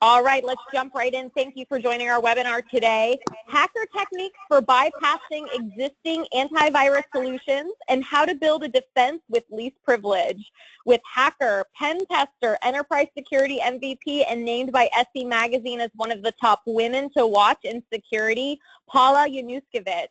All right, let's jump right in. Thank you for joining our webinar today. Hacker techniques for bypassing existing antivirus solutions and how to build a defense with least privilege. With hacker, pen tester, enterprise security MVP, and named by SE Magazine as one of the top women to watch in security, Paula Januszkiewicz.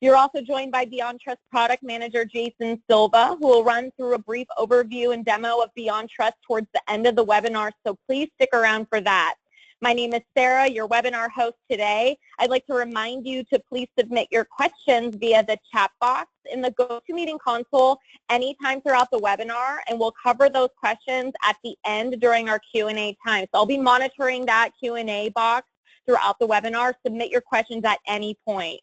You're also joined by Beyond Trust Product Manager Jason Silva, who will run through a brief overview and demo of Beyond Trust towards the end of the webinar, so please stick around for that. My name is Sarah, your webinar host today. I'd like to remind you to please submit your questions via the chat box in the GoToMeeting console anytime throughout the webinar, and we'll cover those questions at the end during our Q&A time. So I'll be monitoring that Q&A box throughout the webinar. Submit your questions at any point.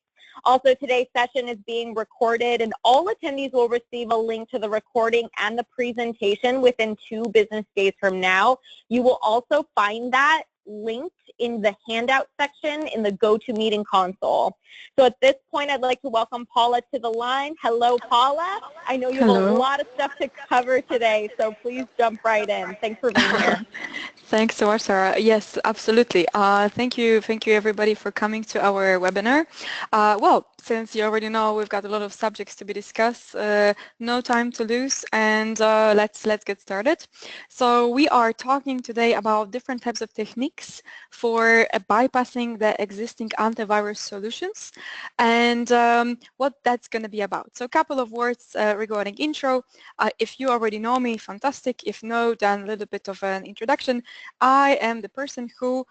Also, today's session is being recorded, and all attendees will receive a link to the recording and the presentation within 2 business days from now. You will also find that linked in the handout section in the GoToMeeting console. So at this point, I'd like to welcome Paula to the line. Hello, Paula. I know you have a lot of stuff to cover today, so please jump right in. Thanks for being here. Thanks so much, Sarah. Yes, absolutely. Thank you everybody for coming to our webinar. Well, since you already know we've got a lot of subjects to be discussed, no time to lose, and let's get started. So we are talking today about different types of techniques for bypassing the existing antivirus solutions and what that's going to be about. So a couple of words regarding intro. If you already know me, fantastic. If no, then a little bit of an introduction. I am the person who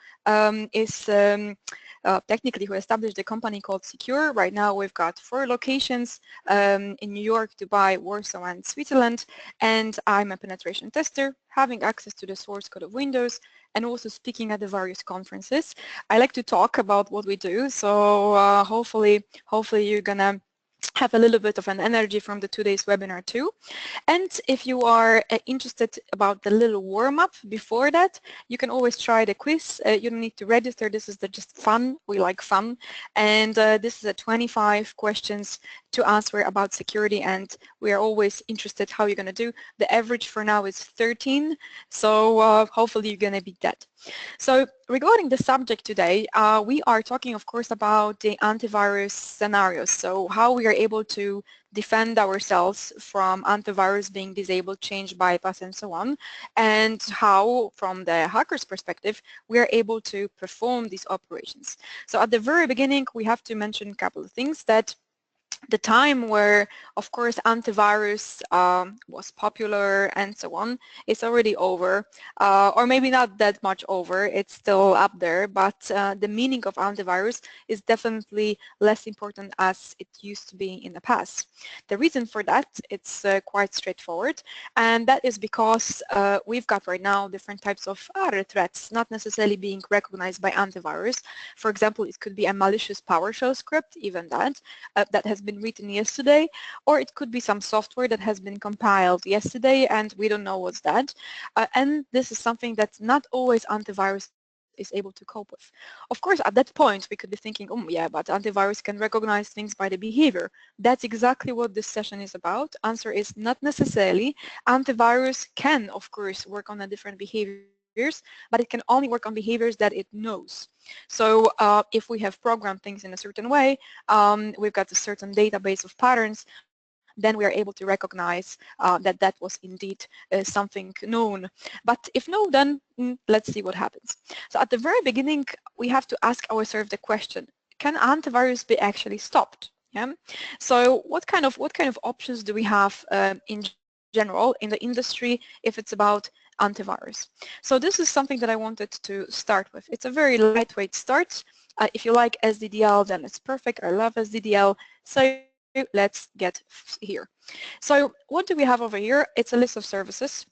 technically who established a company called Secure. Right now we've got 4 locations in New York, Dubai, Warsaw, and Switzerland, and I'm a penetration tester, having access to the source code of Windows and also speaking at the various conferences. I like to talk about what we do, so hopefully you're gonna have a little bit of an energy from the 2 days webinar too. And if you are interested about the little warm-up before that, you can always try the quiz. You don't need to register. This is just fun. We like fun. And this is a 25 questions to answer about security, and we are always interested how you're going to do. The average for now is 13, so hopefully you're going to beat that. So regarding the subject today, we are talking, of course, about the antivirus scenarios. So how we are able to defend ourselves from antivirus being disabled, change, bypass, and so on, and how, from the hacker's perspective, we are able to perform these operations. So at the very beginning, we have to mention a couple of things. That the time where, of course, antivirus was popular and so on is already over, or maybe not that much over. It's still up there, but the meaning of antivirus is definitely less important as it used to be in the past. The reason for that, it's quite straightforward, and that is because we've got right now different types of other threats, not necessarily being recognized by antivirus. For example, it could be a malicious PowerShell script, even that has been written yesterday, or it could be some software that has been compiled yesterday and we don't know what's that. And this is something that not always antivirus is able to cope with. Of course, at that point, we could be thinking, oh yeah, but antivirus can recognize things by the behavior. That's exactly what this session is about. Answer is not necessarily. Antivirus can, of course, work on a different behaviors, but it can only work on behaviors that it knows. So if we have programmed things in a certain way, we've got a certain database of patterns, then we are able to recognize that was indeed something known. But if no, then let's see what happens. So at the very beginning, we have to ask ourselves the question, can antivirus be actually stopped? Yeah. So what kind of options do we have in general in the industry if it's about antivirus? So this is something that I wanted to start with. It's a very lightweight start. If you like SDDL, then it's perfect. I love SDDL. So let's get here. So what do we have over here? It's a list of services.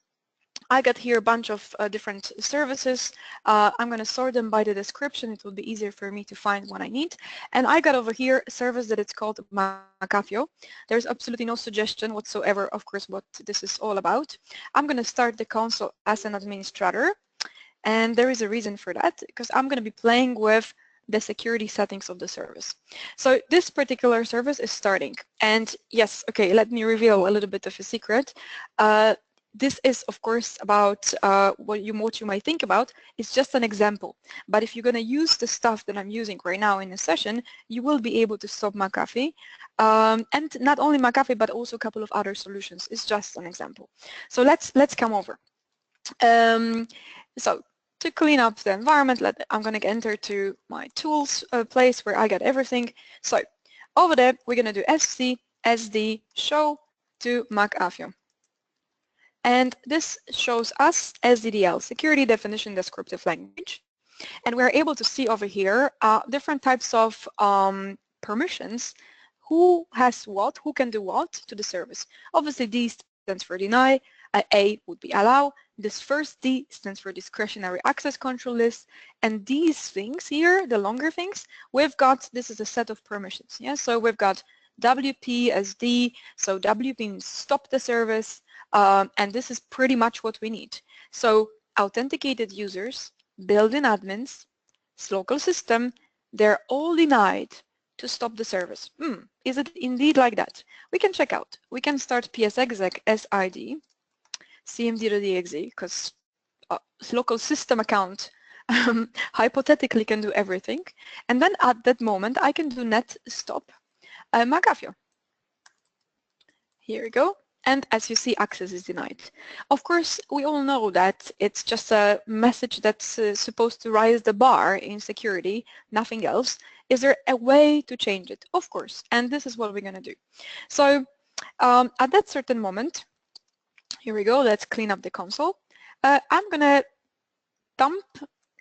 I got here a bunch of different services. I'm going to sort them by the description. It will be easier for me to find what I need. And I got over here a service that it's called McAfee. There's absolutely no suggestion whatsoever, of course, what this is all about. I'm going to start the console as an administrator. And there is a reason for that, because I'm going to be playing with the security settings of the service. So this particular service is starting. And yes, okay, let me reveal a little bit of a secret. this is, of course, about what you might think about. It's just an example. But if you're going to use the stuff that I'm using right now in the session, you will be able to stop McAfee. And not only McAfee, but also a couple of other solutions. It's just an example. So let's come over. So to clean up the environment, I'm going to enter to my tools place where I got everything. So over there, we're going to do sc sd show to McAfee. And this shows us SDDL, Security Definition Descriptive Language. And we're able to see over here different types of permissions, who has what, who can do what to the service. Obviously, D stands for deny, A would be allow, this first D stands for discretionary access control list, and these things here, the longer things, we've got, this is a set of permissions. Yeah, so we've got WP as D, so W means stop the service, and this is pretty much what we need. So authenticated users, built-in admins, local system, they're all denied to stop the service. Is it indeed like that? We can check out. We can start psexec SID, cmd.exe, because local system account hypothetically can do everything. And then at that moment, I can do net stop McAfee. Here we go. And as you see, access is denied. Of course, we all know that it's just a message that's supposed to raise the bar in security, nothing else. Is there a way to change it? Of course, and this is what we're going to do. So at that certain moment, here we go, let's clean up the console. I'm going to dump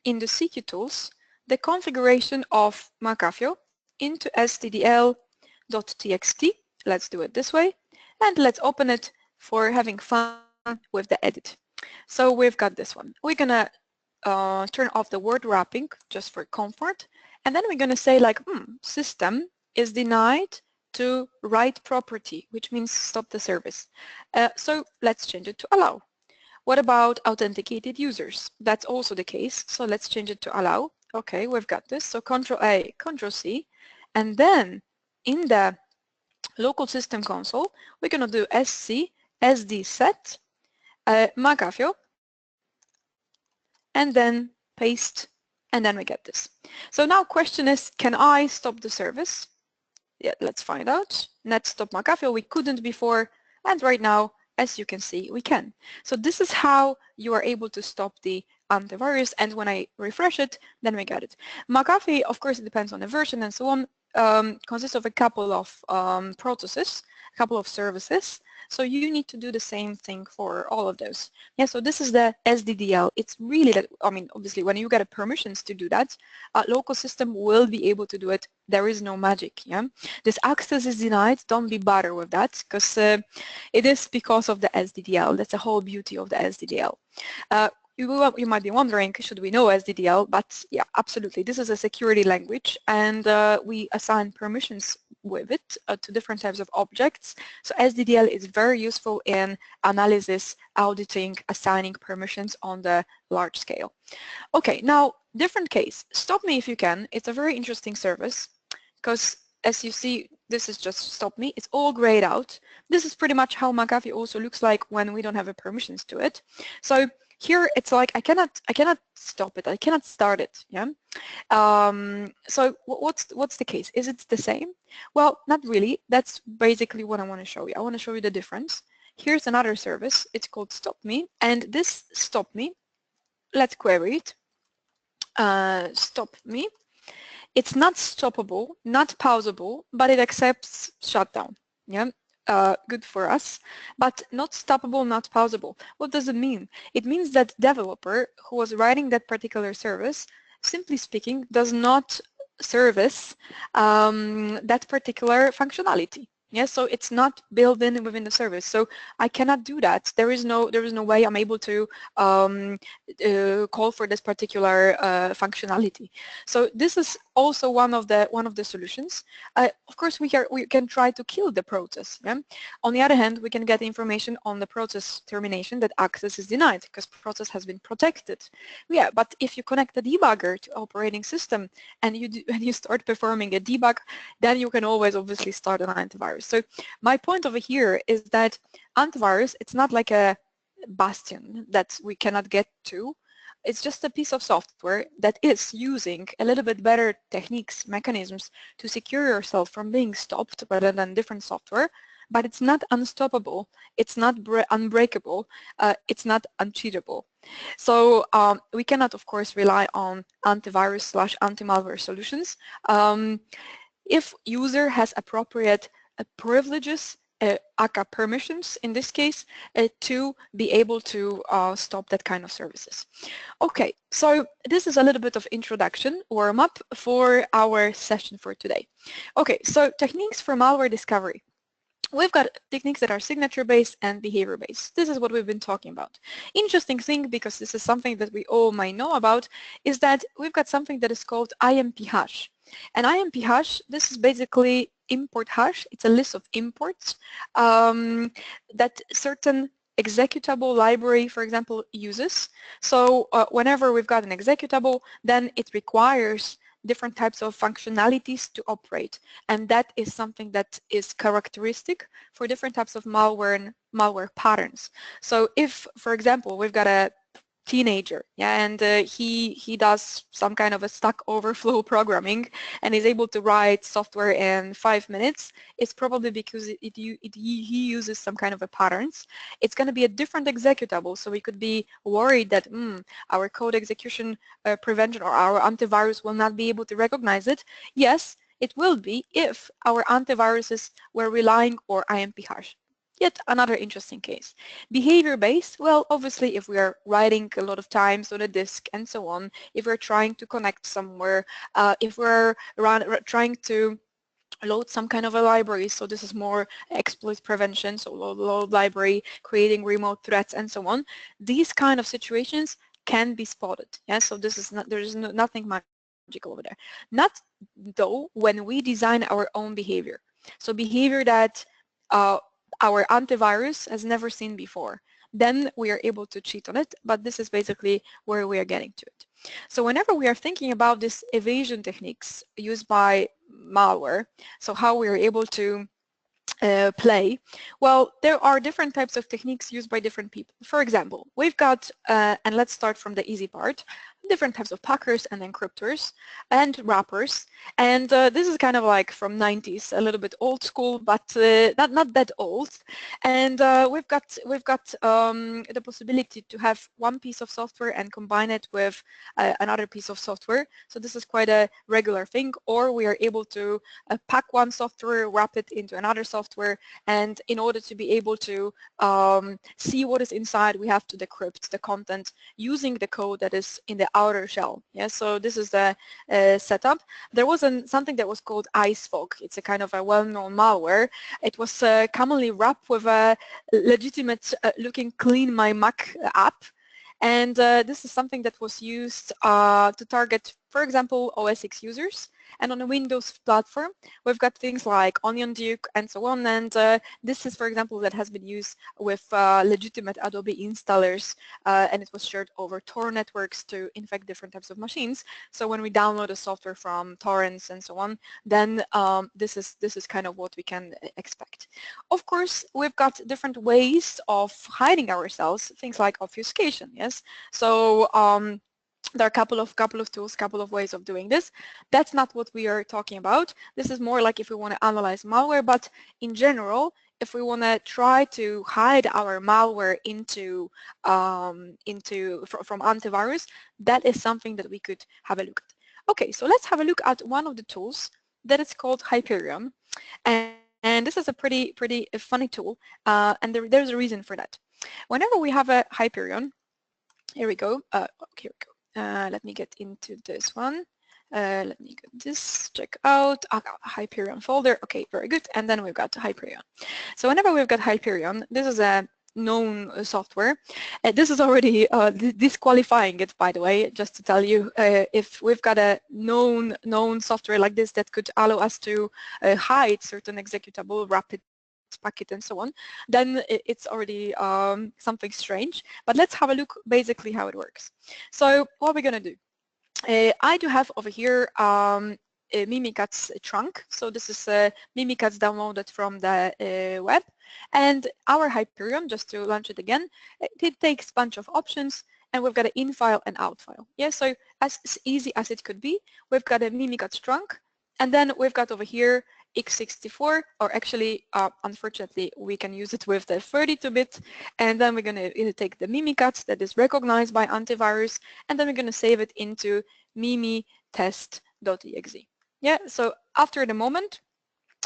in the CQ tools the configuration of McAfee into stdl.txt. Let's do it this way. And let's open it for having fun with the edit. So we've got this one. We're going to turn off the word wrapping just for comfort. And then we're going to say like, system is denied to write property, which means stop the service. So let's change it to allow. What about authenticated users? That's also the case. So let's change it to allow. Okay, we've got this. So Control A, Control C. And then in the local system console, we're going to do sc sd set McAfee, and then paste, and then we get this. So now question is, can I stop the service? Yeah, let's find out. Net stop McAfee, we couldn't before, and right now, as you can see, we can. So this is how you are able to stop the antivirus, and when I refresh it, then we get it. McAfee, of course, it depends on the version and so on, consists of a couple of processes, a couple of services. So you need to do the same thing for all of those. Yeah, so this is the SDDL. It's really that, I mean, obviously when you get permissions to do that, local system will be able to do it. There is no magic, yeah? This access is denied, don't be bothered with that, because it is because of the SDDL. That's the whole beauty of the SDDL. You might be wondering, should we know SDDL? But yeah, absolutely. This is a security language, and we assign permissions with it to different types of objects. So SDDL is very useful in analysis, auditing, assigning permissions on the large scale. Okay, now different case. Stop Me If You Can. It's a very interesting service because, as you see, this is just stop me. It's all grayed out. This is pretty much how McAfee also looks like when we don't have permissions to it. So here it's like I cannot stop it. I cannot start it. Yeah. So what's the case? Is it the same? Well, not really. That's basically what I want to show you. I want to show you the difference. Here's another service. It's called Stop Me, and this Stop Me, let's query it. Stop Me. It's not stoppable, not pausable, but it accepts shutdown. Yeah. Good for us, but not stoppable, not pausable. What does it mean? It means that developer who was writing that particular service, simply speaking, does not service that particular functionality. Yes, so it's not built in within the service. So I cannot do that. There is no way I'm able to call for this particular functionality. So this is also one of the solutions. Of course, we can try to kill the process. Yeah? On the other hand, we can get information on the process termination that access is denied because process has been protected. Yeah, but if you connect the debugger to operating system and you start performing a debug, then you can always obviously start an antivirus. So my point over here is that antivirus, it's not like a bastion that we cannot get to. It's just a piece of software that is using a little bit better techniques, mechanisms to secure yourself from being stopped rather than different software, but it's not unstoppable, it's not unbreakable, it's not uncheatable. So we cannot, of course, rely on antivirus / anti-malware solutions. If user has appropriate privileges, aka permissions in this case, to be able to stop that kind of services. Okay, so this is a little bit of introduction, warm-up for our session for today. Okay, so techniques for malware discovery. We've got techniques that are signature-based and behavior-based. This is what we've been talking about. Interesting thing, because this is something that we all might know about, is that we've got something that is called IMP hash. And IMP hash, this is basically import hash. It's a list of imports that certain executable library, for example, uses. So whenever we've got an executable, then it requires different types of functionalities to operate, and that is something that is characteristic for different types of malware and malware patterns. So if, for example, we've got a teenager, yeah, and he does some kind of a Stack Overflow programming and is able to write software in 5 minutes, it's probably because he uses some kind of a patterns. It's going to be a different executable, so we could be worried that our code execution prevention or our antivirus will not be able to recognize it. Yes, it will be if our antiviruses were relying on IMP hash. Yet another interesting case. Behavior-based, well, obviously if we are writing a lot of times on a disk and so on, if we're trying to connect somewhere, if we're trying to load some kind of a library, so this is more exploit prevention, so load library, creating remote threats and so on, these kind of situations can be spotted. Yeah, so this is not, there is nothing magical over there. Not though when we design our own behavior. So behavior that our antivirus has never seen before. Then we are able to cheat on it, but this is basically where we are getting to it. So whenever we are thinking about these evasion techniques used by malware, so how we are able to play, well, there are different types of techniques used by different people. For example, we've got, and let's start from the easy part, different types of packers and encryptors and wrappers, and this is kind of like from 90s, a little bit old school, but not that old. And we've got the possibility to have one piece of software and combine it with another piece of software. So this is quite a regular thing. Or we are able to pack one software, wrap it into another software, and in order to be able to see what is inside, we have to decrypt the content using the code that is in the outer shell. Yeah, so this is the setup. There was something that was called IceFog. It's a kind of a well-known malware. It was commonly wrapped with a legitimate looking Clean My Mac app. And this is something that was used to target, for example, OS X users. And on a Windows platform, we've got things like Onion Duke and so on. And this is, for example, that has been used with legitimate Adobe installers, and it was shared over Tor networks to infect different types of machines. So when we download a software from torrents and so on, then this is kind of what we can expect. Of course, we've got different ways of hiding ourselves, things like obfuscation. Yes, so there are a couple of tools, couple of ways of doing this. That's not what we are talking about. This is more like if we want to analyze malware, but in general, if we want to try to hide our malware from antivirus, that is something that we could have a look at. Okay, so let's have a look at one of the tools that is called Hyperion, and this is a pretty funny tool, and there's a reason for that. Whenever we have a Hyperion, here we go. Okay, here we go. Let me get into this one. Let me get this, check out, Hyperion folder. Okay, very good. And then we've got Hyperion. So whenever we've got Hyperion, this is a known software. This is already disqualifying it, by the way, just to tell you, if we've got a known software like this that could allow us to hide certain executable, rapid packet and so on, then it's already something strange. But let's have a look basically how it works. So what we're going to do, I do have over here Mimikatz trunk. So this is Mimikatz downloaded from the web. And our Hyperion, just to launch it again, it takes a bunch of options, and we've got an in file and out file. Yeah, so as easy as it could be, we've got a Mimikatz trunk, and then we've got over here x64, or actually, unfortunately, we can use it with the 32-bit, and then we're going to take the Mimikatz that is recognized by antivirus, and then we're going to save it into mimitest.exe. Yeah, so after the moment,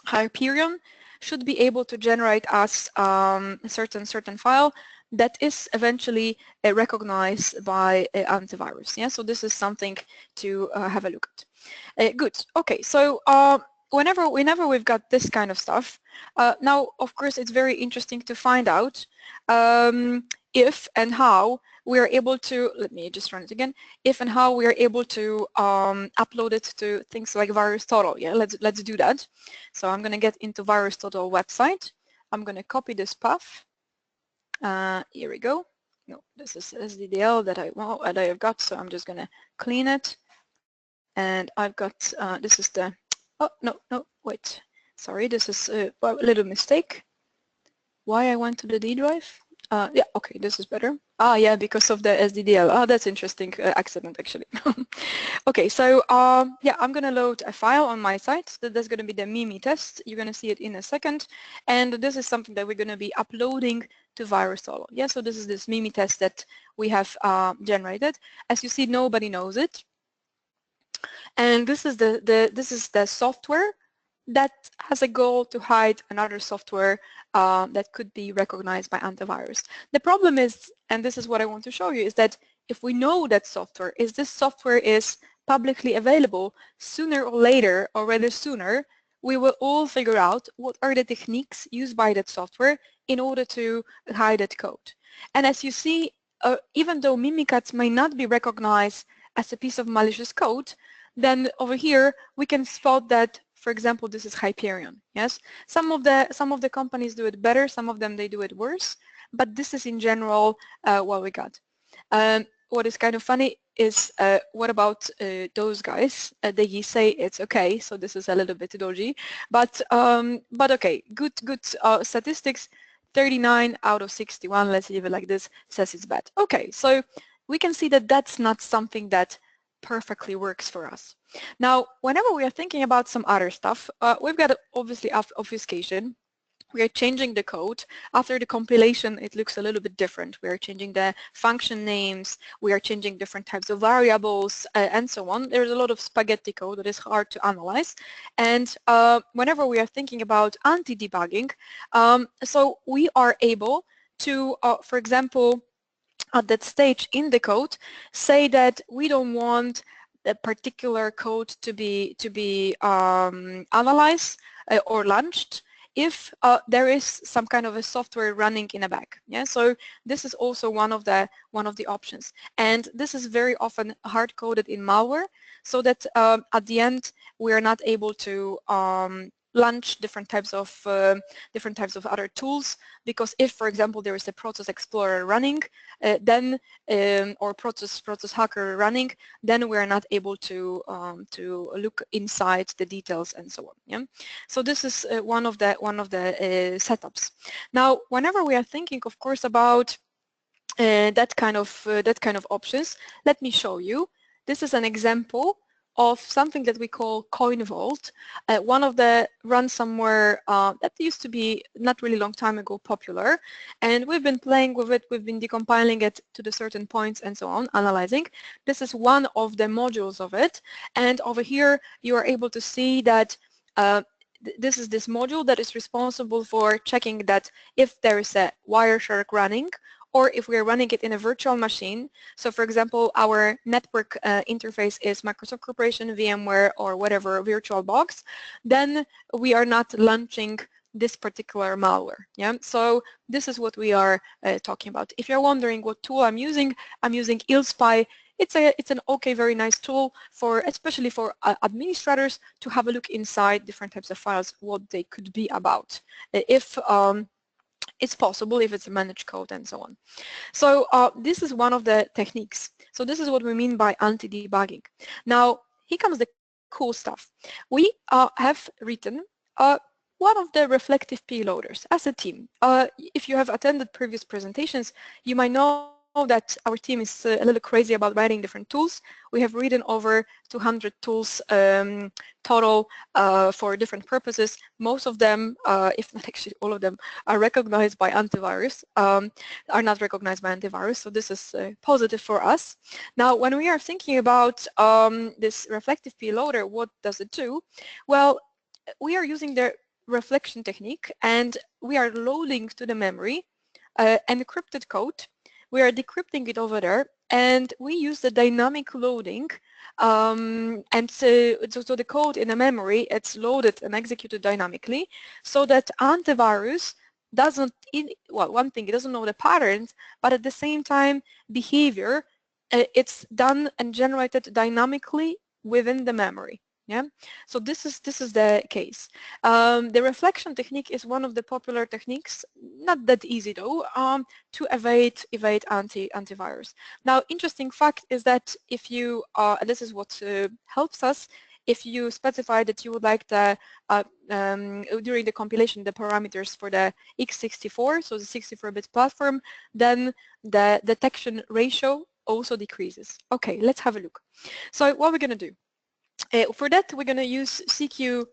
Hyperion should be able to generate us a certain file that is eventually recognized by antivirus. Yeah, so this is something to have a look at. Good. Okay, so whenever we've got this kind of stuff, now of course it's very interesting to find out if and how we are able to, let me just run it again, if and how we are able to upload it to things like VirusTotal. Yeah, let's do that. So I'm going to get into VirusTotal website. I'm going to copy this path. Here we go. No, this is SDDL that I've got, so I'm just going to clean it. And I've got, this is the, oh, no, wait. Sorry, this is a little mistake. Why I went to the D drive? Yeah, okay, this is better. Ah, yeah, because of the SDDL. Oh, that's interesting accident, actually. Okay, so yeah, I'm going to load a file on my site. That's going to be the Mimi test. You're going to see it in a second. And this is something that we're going to be uploading to VirusTotal. Yeah, so this is this Mimi test that we have generated. As you see, nobody knows it. And this is the software that has a goal to hide another software that could be recognized by antivirus. The problem is, and this is what I want to show you, is that if we know that software, this software is publicly available, sooner or later, or rather sooner, we will all figure out what are the techniques used by that software in order to hide that code. And as you see, even though Mimikatz may not be recognized as a piece of malicious code, then over here we can spot that, for example, this is Hyperion. Yes, some of the companies do it better, some of them they do it worse, but this is in general what we got. What is kind of funny is what about those guys? They say it's okay, so this is a little bit dodgy, but okay, good statistics. 39 out of 61, let's leave it like this, says it's bad. Okay, so we can see that that's not something that perfectly works for us. Now, whenever we are thinking about some other stuff, we've got obviously obfuscation. We are changing the code. After the compilation, it looks a little bit different. We are changing the function names. We are changing different types of variables and so on. There's a lot of spaghetti code that is hard to analyze. And whenever we are thinking about anti-debugging, so we are able to, for example, at that stage in the code, say that we don't want a particular code to be analyzed or launched if there is some kind of a software running in a back. Yeah, so this is also one of the options, and this is very often hard coded in malware, so that at the end we are not able to launch different types of other tools, because if, for example, there is a process explorer running, then or process hacker running, then we are not able to look inside the details and so on. Yeah, so this is one of the setups. Now, whenever we are thinking, of course, about that kind of options, let me show you. This is an example of something that we call Coin Vault, one of the ransomware that used to be not really long time ago popular, and we've been playing with it, we've been decompiling it to the certain points and so on, analyzing. This is one of the modules of it, and over here you are able to see that this is this module that is responsible for checking that if there is a Wireshark running, or if we are running it in a virtual machine. So, for example, our network interface is Microsoft Corporation, VMware, or whatever VirtualBox, then we are not launching this particular malware. Yeah, so this is what we are talking about. If you're wondering what tool I'm using ILSpy. It's an okay, very nice tool for, especially for administrators, to have a look inside different types of files, what they could be about. If it's possible, if it's a managed code and so on. So this is one of the techniques. So this is what we mean by anti-debugging. Now, here comes the cool stuff. We have written one of the reflective payloaders as a team. If you have attended previous presentations, you might know that our team is a little crazy about writing different tools. We have written over 200 tools total for different purposes. Most of them, if not actually all of them, are recognized by antivirus, are not recognized by antivirus, so this is positive for us. Now, when we are thinking about this reflective payloader, what does it do? Well, we are using the reflection technique, and we are loading to the memory encrypted code. We are decrypting it over there, and we use the dynamic loading, and so the code in the memory, it's loaded and executed dynamically, so that antivirus doesn't, well, one thing, it doesn't know the patterns, but at the same time, behavior, it's done and generated dynamically within the memory. Yeah, so this is the case. The reflection technique is one of the popular techniques, not that easy though, to evade antivirus. Now, interesting fact is that if you, this is what helps us, if you specify that you would like the during the compilation the parameters for the x64, so the 64-bit platform, then the detection ratio also decreases. Okay, let's have a look. So what we're going to do. For that, we're going to use CQ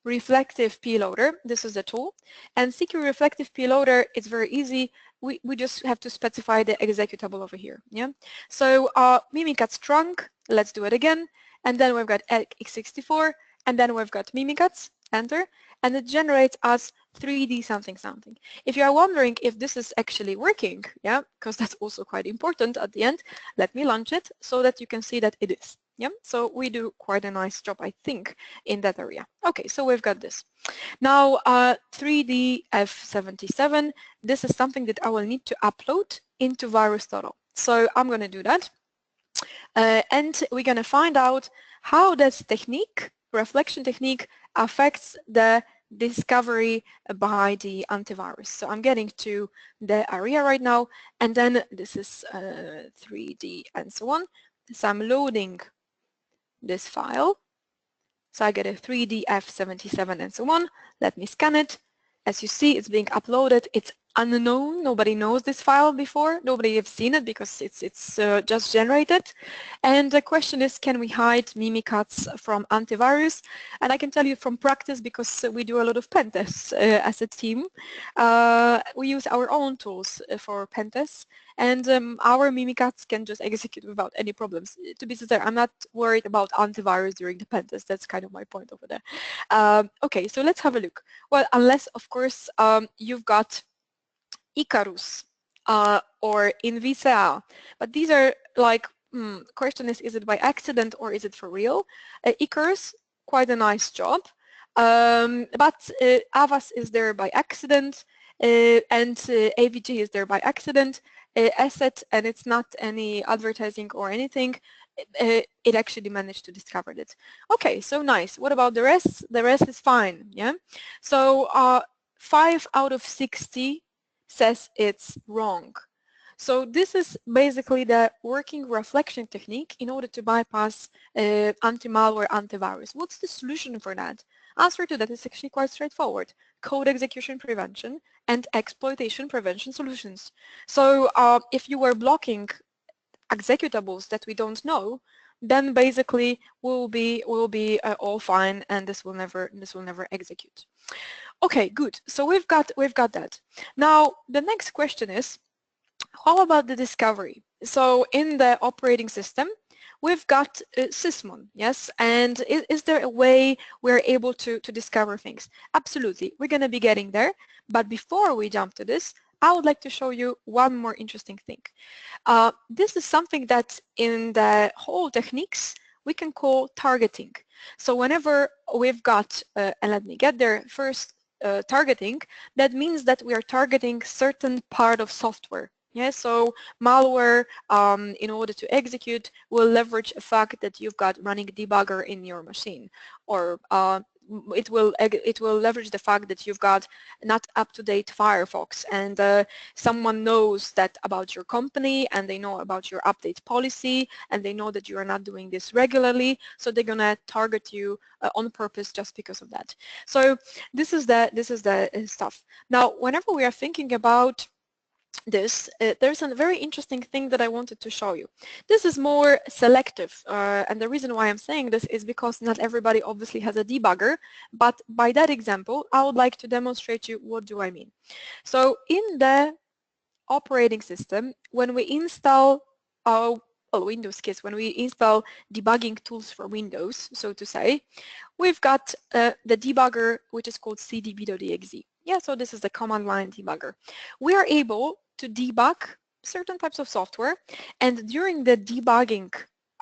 Reflective Payloader. This is the tool. And CQ Reflective Payloader, it's very easy. We just have to specify the executable over here. Yeah. So Mimikatz trunk, let's do it again. And then we've got x64, and then we've got Mimikatz, enter, and it generates us 3D something something. If you are wondering if this is actually working, yeah, because that's also quite important at the end, let me launch it so that you can see that it is. Yeah, so we do quite a nice job, I think, in that area. Okay, so we've got this. Now, 3D F77, this is something that I will need to upload into VirusTotal. So I'm going to do that. And we're going to find out how this technique, reflection technique, affects the discovery by the antivirus. So I'm getting to the area right now, and then this is 3D and so on. So I'm loading this file. So I get a 3D F77 and so on. Let me scan it. As you see, it's being uploaded. It's unknown. Nobody knows this file before. Nobody has seen it because it's just generated. And the question is, can we hide Mimikatz from antivirus? And I can tell you from practice, because we do a lot of pen tests as a team. We use our own tools for pen tests, and our Mimikatz can just execute without any problems. To be sincere, I'm not worried about antivirus during the pen test. That's kind of my point over there. Okay, so let's have a look. Well, unless, of course, you've got Icarus or Invisa, but these are like, question is it by accident or is it for real? Icarus, quite a nice job, but Avas is there by accident, and AVG is there by accident. Asset, and it's not any advertising or anything, it actually managed to discover it. Okay, so nice. What about the rest? The rest is fine, yeah? So 5 out of 60 says it's wrong. So this is basically the working reflection technique in order to bypass anti-malware antivirus. What's the solution for that? Answer to that is actually quite straightforward. Code execution prevention and exploitation prevention solutions. So if you were blocking executables that we don't know, then basically we'll be all fine, and this will never execute. Okay, good. So we've got that. Now the next question is, how about the discovery? So in the operating system, we've got Sysmon, yes? And is there a way we're able to discover things? Absolutely, we're going to be getting there. But before we jump to this, I would like to show you one more interesting thing. This is something that in the whole techniques we can call targeting. So whenever we've got, and let me get there first, targeting, that means that we are targeting certain part of software. Yeah, so malware, in order to execute, will leverage a fact that you've got running debugger in your machine, or it will leverage the fact that you've got not up-to-date Firefox, and someone knows that about your company, and they know about your update policy, and they know that you are not doing this regularly, so they're gonna target you on purpose just because of that. So this is the stuff. Now, whenever we are thinking about this, there's a very interesting thing that I wanted to show you. This is more selective, and the reason why I'm saying this is because not everybody obviously has a debugger, but by that example, I would like to demonstrate you what do I mean. So in the operating system, when we install our Windows kits, when we install debugging tools for Windows, so to say, we've got the debugger, which is called cdb.exe. Yeah, so this is the command line debugger. We are able to debug certain types of software, and during the debugging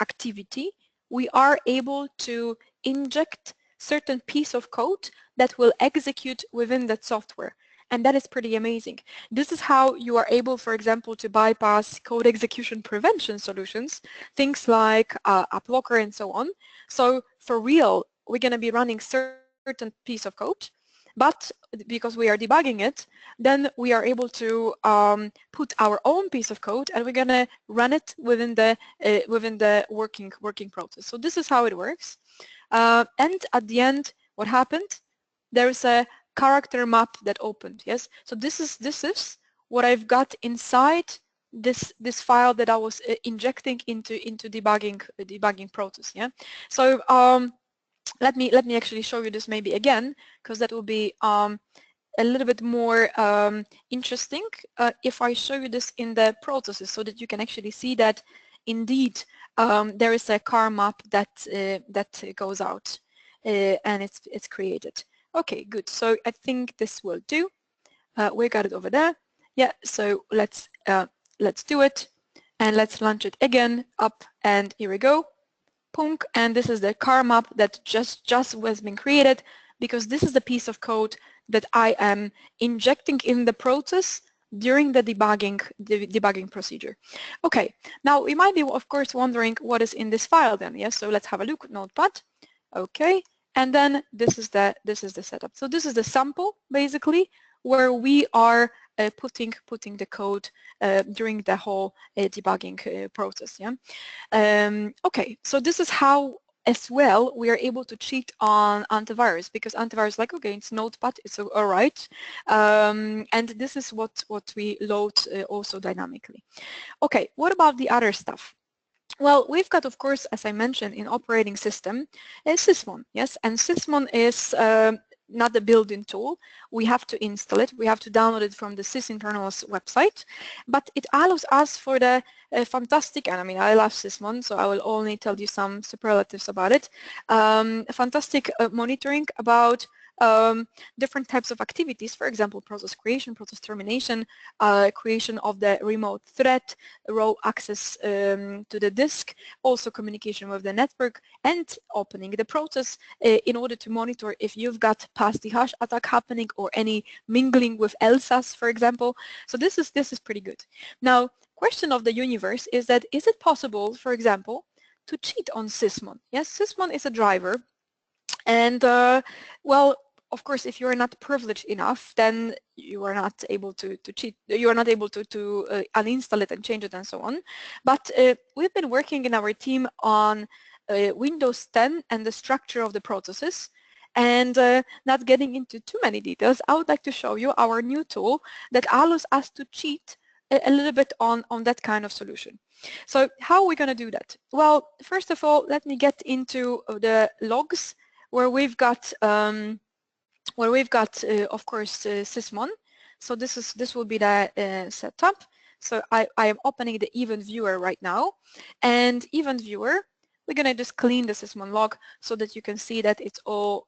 activity, we are able to inject certain piece of code that will execute within that software. And that is pretty amazing. This is how you are able, for example, to bypass code execution prevention solutions, things like AppLocker and so on. So for real, we're going to be running certain piece of code, but because we are debugging it, then we are able to put our own piece of code, and we're going to run it within the working process. So this is how it works. And at the end, what happened? There is a character map that opened. Yes, so this is what I've got inside this file that I was injecting into debugging process. Yeah, so let me actually show you this maybe again, because that will be a little bit more interesting if I show you this in the processes, so that you can actually see that indeed there is a car map that goes out and it's created. Okay, good. So I think this will do. We got it over there. Yeah. So let's do it, and let's launch it again up. And here we go. Punk. And this is the car map that just was been created, because this is the piece of code that I am injecting in the process during the debugging procedure. Okay. Now we might be, of course, wondering what is in this file then. Yes. So let's have a look. Notepad. Okay. And then this is the setup. So this is the sample, basically, where we are putting the code during the whole debugging process. Yeah. Okay. So this is how, as well, we are able to cheat on antivirus, because antivirus, like, okay, it's Notepad, it's all right, and this is what we load also dynamically. Okay. What about the other stuff? Well, we've got, of course, as I mentioned, in operating system, Sysmon, yes, and Sysmon is not a built-in tool. We have to install it. We have to download it from the sysinternals website, but it allows us for the fantastic, and I mean, I love Sysmon, so I will only tell you some superlatives about it, fantastic monitoring about different types of activities, for example, process creation, process termination, creation of the remote thread, raw access to the disk, also communication with the network, and opening the process in order to monitor if you've got pass the hash attack happening or any mingling with LSAS, for example. So this is pretty good. Now, question of the universe is that, is it possible, for example, to cheat on Sysmon? Yes, Sysmon is a driver, and well, of course, if you are not privileged enough, then you are not able to cheat. You are not able to uninstall it and change it and so on. But we've been working in our team on Windows 10 and the structure of the processes. And not getting into too many details, I would like to show you our new tool that allows us to cheat a little bit on that kind of solution. So how are we going to do that? Well, first of all, let me get into the logs where we've got of course, Sysmon. So this will be the setup. So I am opening the event viewer right now, and event viewer, we're gonna just clean the Sysmon log so that you can see that it's all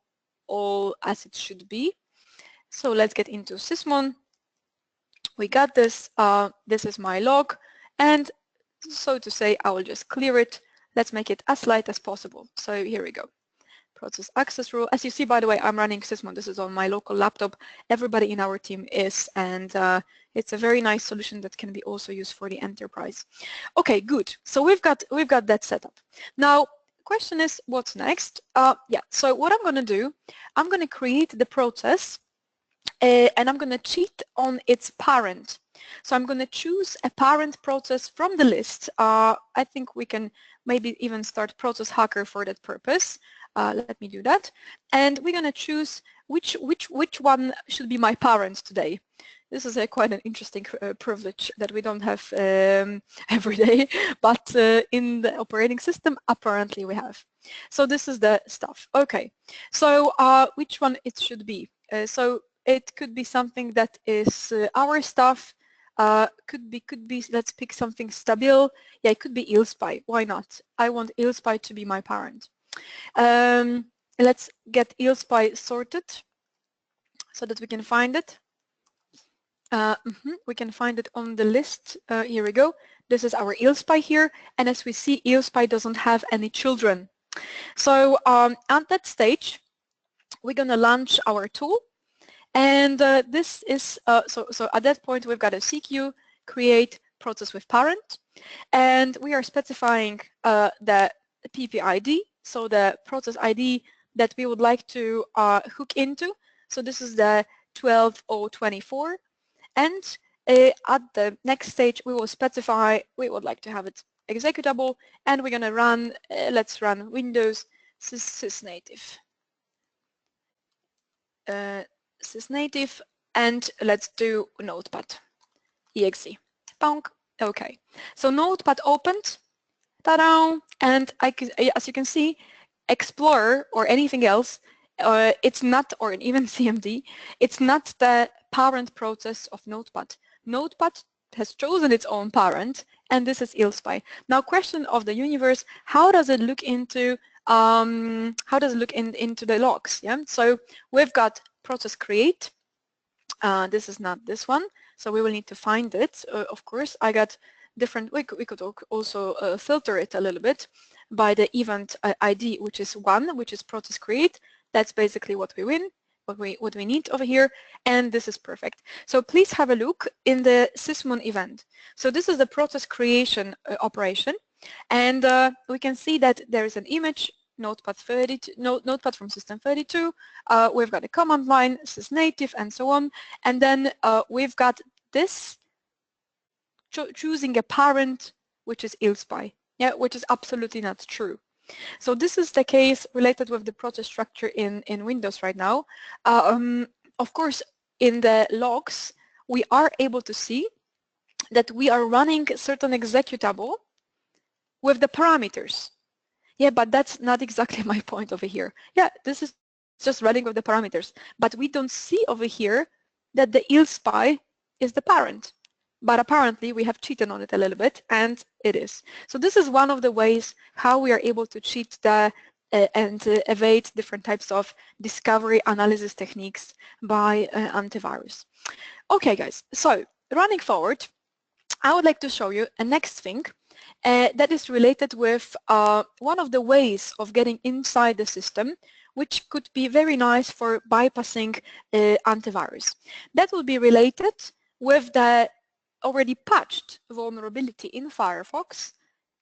as it should be. So let's get into Sysmon. We got this. This is my log, and so to say, I will just clear it. Let's make it as light as possible. So here we go. Process access rule. As you see, by the way, I'm running Sysmon. This is on my local laptop. Everybody in our team is, and it's a very nice solution that can be also used for the enterprise. Okay, good. So we've got that setup. Now, question is, what's next? Yeah, so what I'm going to do, I'm going to create the process and I'm going to cheat on its parent. So I'm going to choose a parent process from the list. I think we can maybe even start process hacker for that purpose. Let me do that. And we're going to choose which one should be my parent today. This is quite an interesting privilege that we don't have every day, but in the operating system, apparently we have. So this is the stuff. Okay, so which one it should be? So it could be something that is our stuff. Could be. Let's pick something stable. Yeah, it could be ILSPY. Why not? I want ILSPY to be my parent. Let's get ILSPY sorted so that we can find it. We can find it on the list. Here we go. This is our ILSPY here, and as we see, ILSPY doesn't have any children. So at that stage, we're going to launch our tool, and this is so at that point we've got a CQ create process with parent, and we are specifying the PPID, so the process ID that we would like to hook into. So this is the 12024. And at the next stage, we will specify we would like to have it executable, and we're going to run, let's run Windows sysnative. Sysnative, and let's do Notepad, exe. Bonk. Okay, so Notepad opened, ta-da, and as you can see, Explorer or anything else, it's not, or even CMD, it's not the parent process of Notepad. Notepad has chosen its own parent, and this is ILSPY. Now, question of the universe: how does it look into into the logs? Yeah, so we've got process create. This is not this one, so we will need to find it. Of course, I got different. We could also filter it a little bit by the event ID, which is 1, which is process create. That's basically what we win, what we need over here, and this is perfect. So please have a look in the sysmon event. So this is the process creation operation, and we can see that there is an image, Notepad 32, Notepad from system 32. We've got a command line, sysnative, and so on, and then we've got this choosing a parent, which is ILSPY, yeah, which is absolutely not true. So this is the case related with the process structure in Windows right now. Of course, in the logs, we are able to see that we are running certain executable with the parameters. Yeah, but that's not exactly my point over here. Yeah, this is just running with the parameters, but we don't see over here that the ILSPY is the parent. But apparently we have cheated on it a little bit, and it is. So this is one of the ways how we are able to cheat the and evade different types of discovery analysis techniques by antivirus. Okay, guys, so running forward, I would like to show you a next thing that is related with one of the ways of getting inside the system, which could be very nice for bypassing antivirus. That will be related with the already patched vulnerability in Firefox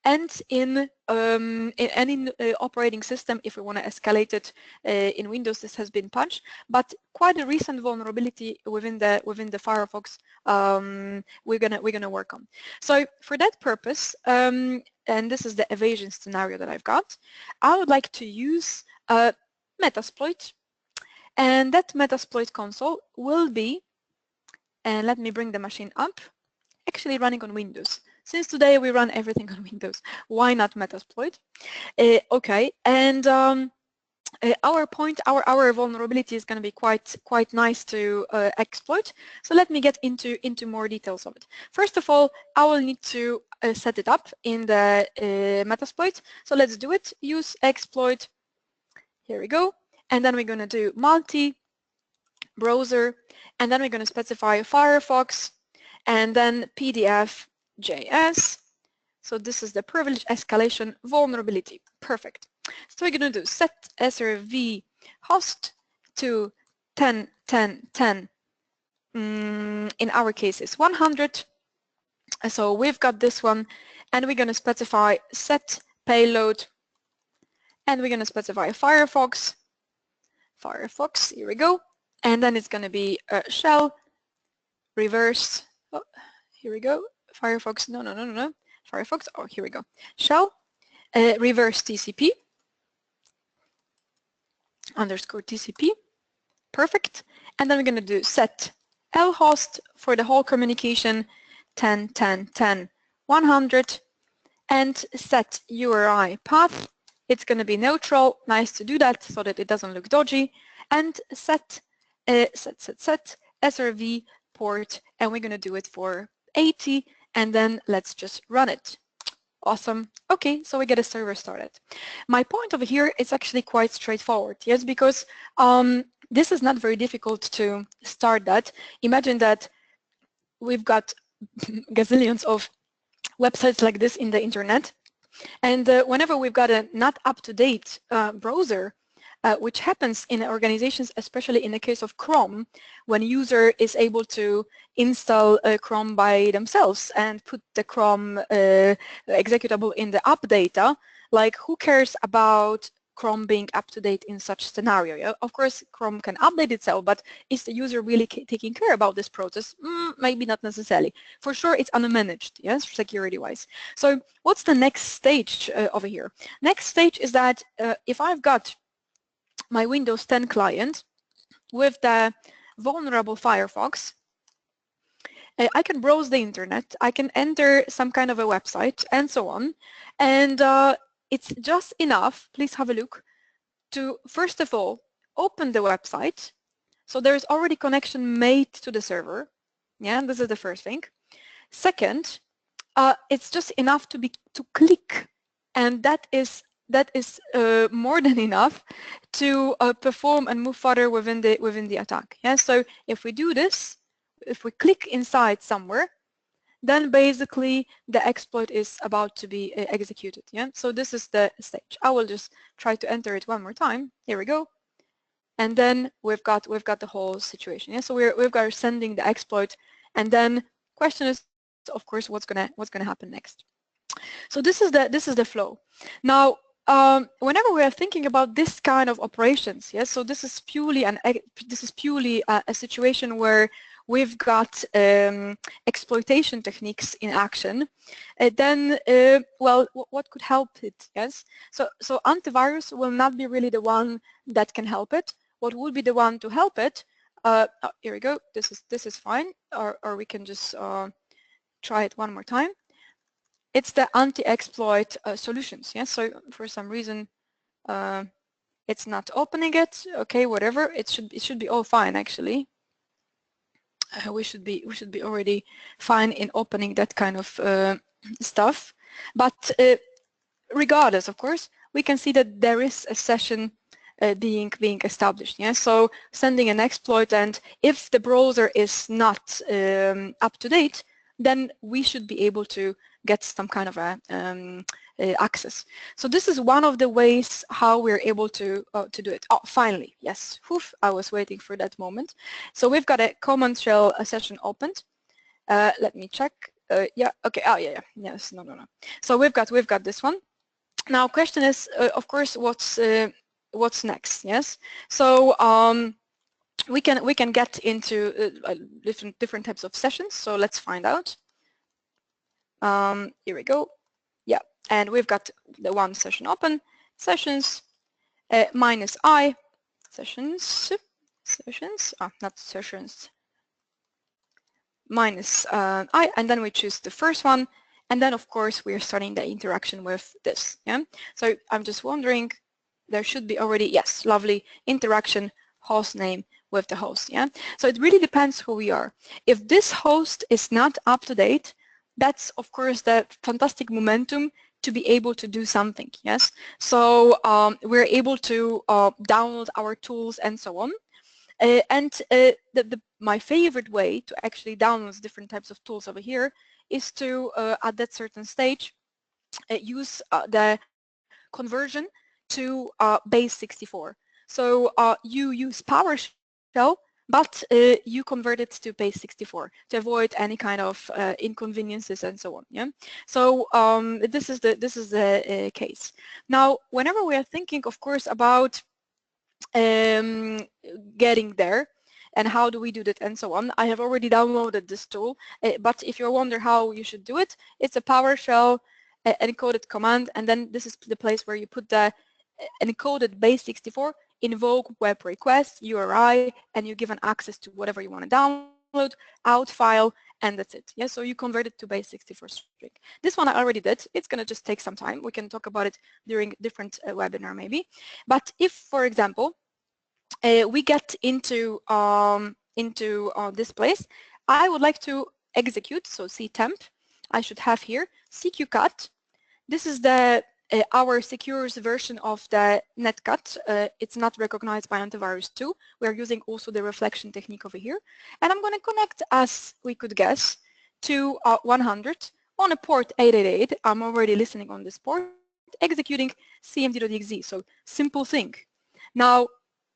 and in any operating system. If we want to escalate it in Windows, this has been patched, but quite a recent vulnerability within the Firefox we're gonna work on. So for that purpose, and this is the evasion scenario that I've got, I would like to use Metasploit, and that Metasploit console will be, and let me bring the machine up, actually running on Windows. Since today we run everything on Windows, why not Metasploit? Okay, and our vulnerability is going to be quite nice to exploit. So let me get into more details of it. First of all, I will need to set it up in the Metasploit. So let's do it. Use exploit. Here we go. And then we're going to do multi browser, and then we're going to specify Firefox, and then PDF.js. So this is the privilege escalation vulnerability. Perfect. So we're going to do set srv host to 10.10.10. In our case, it's 100. So we've got this one, and we're going to specify set payload and we're going to specify Firefox, here we go, and then it's going to be shell reverse, oh, here we go, Firefox, no, Firefox, oh, here we go, shell reverse TCP underscore TCP, perfect, and then we're going to do set lhost for the whole communication 10, 10, 10, 100, and set URI path. It's going to be neutral, nice to do that so that it doesn't look dodgy, and set SRV port, and we're going to do it for 80, and then let's just run it. Awesome. Okay, so we get a server started. My point over here is actually quite straightforward, yes, because this is not very difficult to start that. Imagine that we've got gazillions of websites like this in the internet, and whenever we've got a not up-to-date browser, which happens in organizations, especially in the case of Chrome, when user is able to install Chrome by themselves and put the Chrome executable in the app data, like who cares about Chrome being up-to-date in such scenario? Yeah? Of course, Chrome can update itself, but is the user really taking care about this process? Maybe not necessarily. For sure, it's unmanaged, yes, security-wise. So what's the next stage over here? Next stage is that if I've got my Windows 10 client with the vulnerable Firefox, I can browse the internet, I can enter some kind of a website and so on, and it's just enough, please have a look, to first of all open the website. So there's already connection made to the server. Yeah, this is the first thing. Second, it's just enough to click, and that is more than enough to perform and move further within the attack. Yeah, so if we do this, if we click inside somewhere, then basically the exploit is about to be executed. Yeah, so this is the stage. I will just try to enter it one more time. Here we go, and then we've got the whole situation. Yeah, so we've got sending the exploit, and then question is, of course, what's gonna happen next. So this is the flow. Now, whenever we are thinking about this kind of operations, yes, so this is purely a situation where we've got exploitation techniques in action. Then, well, what could help it? Yes, so antivirus will not be really the one that can help it. What would be the one to help it? Oh, here we go. This is fine, or we can just try it one more time. It's the anti-exploit solutions. Yeah, so for some reason it's not opening it. Okay, whatever. It should be all fine actually. We should be already fine in opening that kind of stuff. But regardless, of course, we can see that there is a session being established. Yeah, so sending an exploit, and if the browser is not up to date, then we should be able to get some kind of access. So this is one of the ways how we're able to do it. Oh, finally, yes. Oof, I was waiting for that moment. So we've got a command shell session opened. Let me check. Yeah. Okay. Oh, yeah. Yes. No. So we've got this one. Now, question is, of course, what's next? Yes. So we can get into different types of sessions. So let's find out. Here we go. Yeah, and we've got the one session open. Sessions -i sessions not sessions -i, and then we choose the first one, and then of course we are starting the interaction with this. Yeah. So I'm just wondering, there should be already, yes, lovely interaction host name with the host. Yeah. So it really depends who we are. If this host is not up to date, that's of course the fantastic momentum to be able to do something. Yes. So we're able to download our tools and so on. My favorite way to actually download different types of tools over here is to, at that certain stage, use the conversion to base 64. So you use PowerShell, but you convert it to base 64 to avoid any kind of inconveniences and so on. Yeah. So this is the case. Now, whenever we are thinking, of course, about getting there and how do we do that and so on, I have already downloaded this tool, but if you wonder how you should do it, it's a PowerShell encoded command, and then this is the place where you put the encoded base 64, invoke web request, URI, and you give an access to whatever you want to download, out file, and that's it. Yeah, so you convert it to base 64 string. This one I already did. It's going to just take some time. We can talk about it during different webinar maybe. But if, for example, we get into this place, I would like to execute, so ctemp, I should have here cqcut. This is the our secure version of the netcut. It's not recognized by Antivirus 2. We're using also the reflection technique over here. And I'm going to connect, as we could guess, to 100 on a port 888. I'm already listening on this port, executing cmd.exe. So simple thing. Now,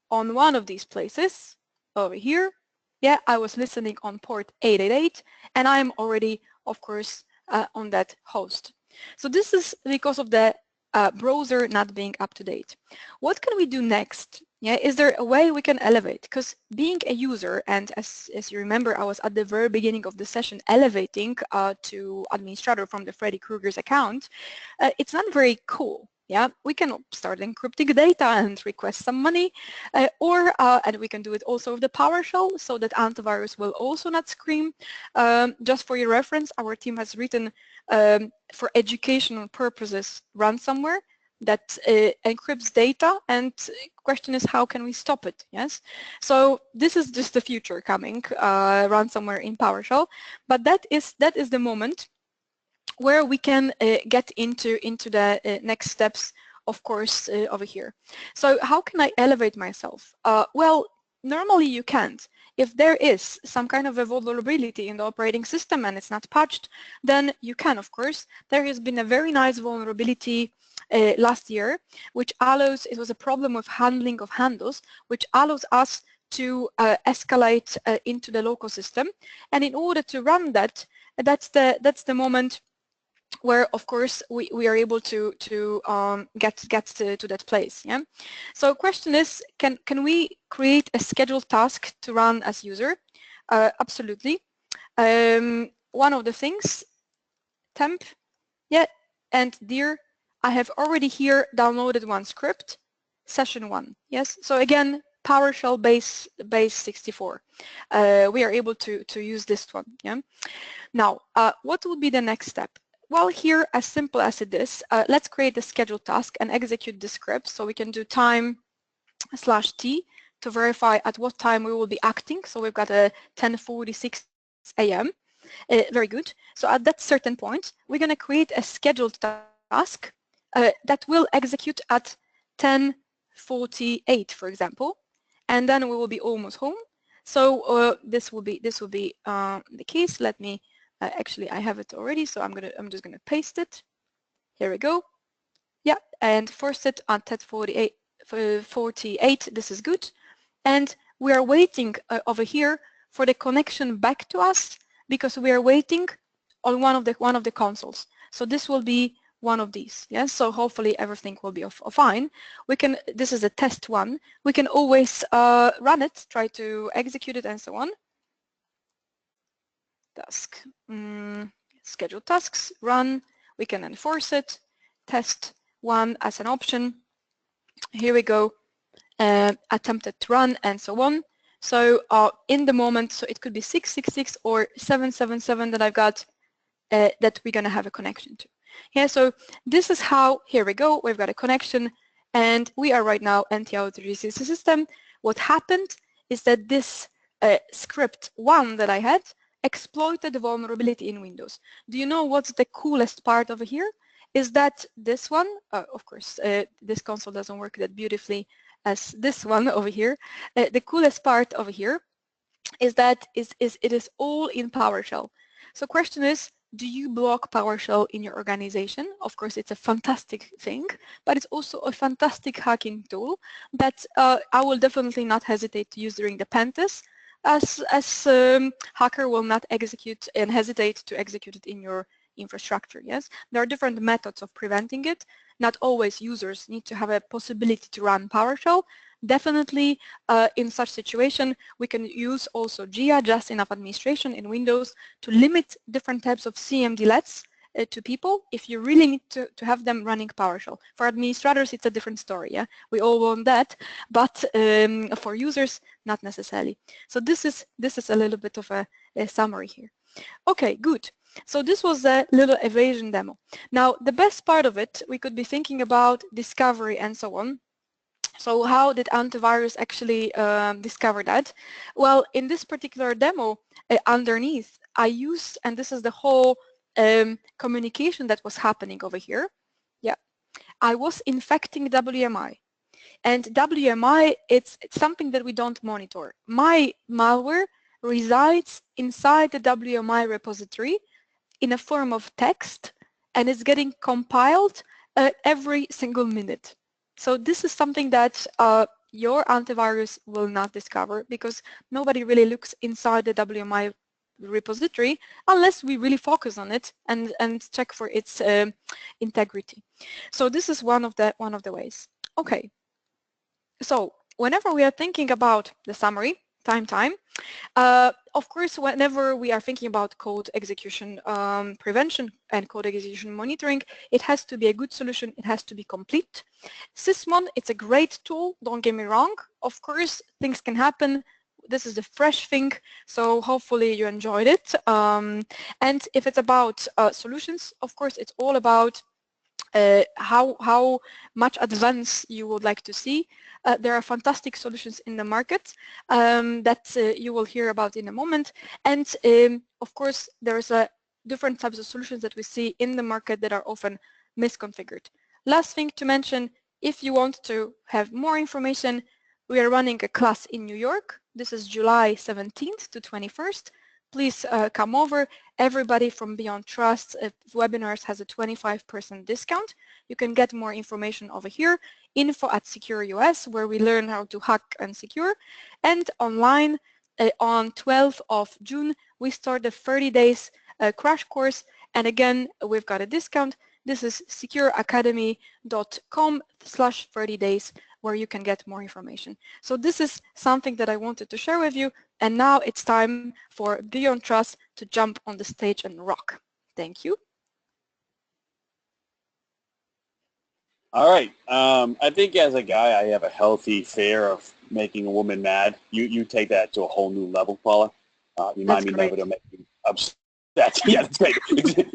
on one of these places, over here, yeah, I was listening on port 888, and I'm already, of course, on that host. So this is because of the browser not being up to date. What can we do next? Yeah, is there a way we can elevate? Because being a user, and as you remember, I was at the very beginning of the session elevating to administrator from the Freddy Krueger's account, it's not very cool. Yeah, we can start encrypting data and request some money, and we can do it also with the PowerShell so that antivirus will also not scream. Just for your reference, our team has written for educational purposes ransomware that encrypts data, and question is how can we stop it? Yes, so this is just the future coming, ransomware in PowerShell, but that is the moment where we can get into the next steps, of course, over here. So how can I elevate myself? Well, normally you can't. If there is some kind of a vulnerability in the operating system and it's not patched, then you can, of course. There has been a very nice vulnerability last year, which allows, it was a problem with handling of handles, which allows us to escalate into the local system. And in order to run that, that's the moment where, of course, we are able to get to that place. Yeah. So question is, can we create a scheduled task to run as user? Absolutely. One of the things, temp, yeah, and dir, I have already here downloaded one script, session 1. Yes. So again, PowerShell base 64. We are able to use this one. Yeah. Now, what would be the next step? Well, here, as simple as it is, let's create a scheduled task and execute the script. So we can do time/t to verify at what time we will be acting. So we've got a 10:46 a.m. Very good. So at that certain point, we're going to create a scheduled task that will execute at 10:48, for example, and then we will be almost home. So this will be the case. Let me. Actually, I have it already, so I'm just gonna paste it. Here we go. Yeah, and force it on 10:48. This is good, and we are waiting over here for the connection back to us because we are waiting on one of the consoles. So this will be one of these. Yes. So hopefully everything will be fine. We can. This is a test one. We can always run it, try to execute it, and so on. Task, schedule tasks, run, we can enforce it, test 1 as an option, here we go, attempted to run, and so on. So in the moment, so it could be 666 or 777 that I've got that we're going to have a connection to. Yeah, so this is how, here we go, we've got a connection, and we are right now anti-authority system. What happened is that this script 1 that I had exploited the vulnerability in Windows. Do you know what's the coolest part over here? Is that this one, of course, this console doesn't work that beautifully as this one over here. The coolest part over here is that it is all in PowerShell. So question is, do you block PowerShell in your organization? Of course, it's a fantastic thing, but it's also a fantastic hacking tool that I will definitely not hesitate to use during the pen test. as hacker will not execute and hesitate to execute it in your infrastructure. Yes, there are different methods of preventing it. Not always users need to have a possibility to run PowerShell. Definitely in such situation we can use also GIA, just enough administration in Windows, to limit different types of CMDlets to people if you really need to have them running PowerShell. For administrators it's a different story, yeah? We all want that, but for users not necessarily. So this is a little bit of a summary here. Okay, good. So this was a little evasion demo. Now the best part of it, we could be thinking about discovery and so on. So how did antivirus actually discover that? Well, in this particular demo, underneath I used, and this is the whole communication that was happening over here. Yeah, I was infecting WMI. And WMI, it's something that we don't monitor. My malware resides inside the WMI repository in a form of text, and it's getting compiled every single minute. So this is something that your antivirus will not discover, because nobody really looks inside the WMI repository unless we really focus on it and check for its integrity. So this is one of the ways. Okay. So whenever we are thinking about the summary, time, of course, whenever we are thinking about code execution prevention and code execution monitoring, it has to be a good solution. It has to be complete. Sysmon, it's a great tool. Don't get me wrong. Of course, things can happen. This is the fresh thing, so hopefully you enjoyed it. And if it's about solutions, of course, it's all about how much advance you would like to see. There are fantastic solutions in the market that you will hear about in a moment, and of course there's different types of solutions that we see in the market that are often misconfigured. Last thing to mention, if you want to have more information, we are running a class in New York. This is July 17th to 21st. Please come over. Everybody from Beyond Trust webinars has a 25% discount. You can get more information over here, info@SecureUS, where we learn how to hack and secure. And online on 12th of June, we start the 30 days crash course. And again, we've got a discount. This is secureacademy.com/30 days, where you can get more information. So this is something that I wanted to share with you. And now it's time for Beyond Trust to jump on the stage and rock. Thank you. All right. I think as a guy, I have a healthy fear of making a woman mad. You take that to a whole new level, Paula. Remind me never to make me upset. Yeah, that's great.